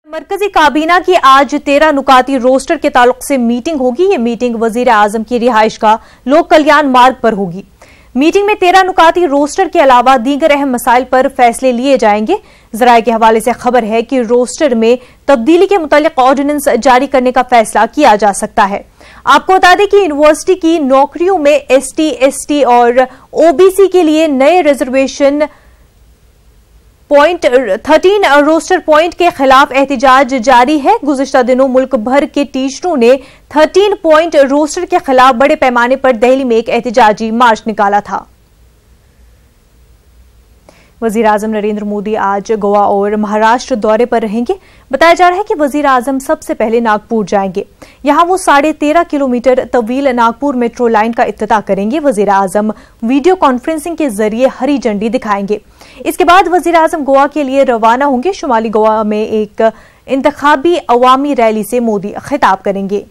मरकजी काबीना की आज 13 नुकाती रोस्टर के ताल्लुक से मीटिंग होगी। ये मीटिंग वजीर आजम की रिहाइश का लोक कल्याण मार्ग पर होगी। मीटिंग में 13 नुकाती रोस्टर के अलावा दीगर अहम मसाइल पर फैसले लिए जाएंगे। जराये के हवाले से खबर है कि रोस्टर में तब्दीली के मुतालिक ऑर्डिनेंस जारी करने का फैसला किया जा सकता है। आपको बता दें कि यूनिवर्सिटी की नौकरियों में ST, ST और OBC के लिए नए रिजर्वेशन पॉइंट 13 रोस्टर पॉइंट के खिलाफ एहतजाज जारी है। गुज़िश्ता दिनों मुल्क भर के टीचरों ने 13 पॉइंट रोस्टर के खिलाफ बड़े पैमाने पर दिल्ली में एक एहतजाजी मार्च निकाला था। वजीर आजम नरेंद्र मोदी आज गोवा और महाराष्ट्र दौरे पर रहेंगे। बताया जा रहा है कि वजीर आजम सबसे पहले नागपुर जाएंगे। यहां वो 13.5 किलोमीटर तवील नागपुर मेट्रो लाइन का इफ्तिताह करेंगे। वजीर आजम वीडियो कॉन्फ्रेंसिंग के जरिए हरी झंडी दिखाएंगे। इसके बाद वजीर आजम गोवा के लिए रवाना होंगे। शुमाली गोवा में एक इंतखाबी अवामी रैली से मोदी खिताब करेंगे।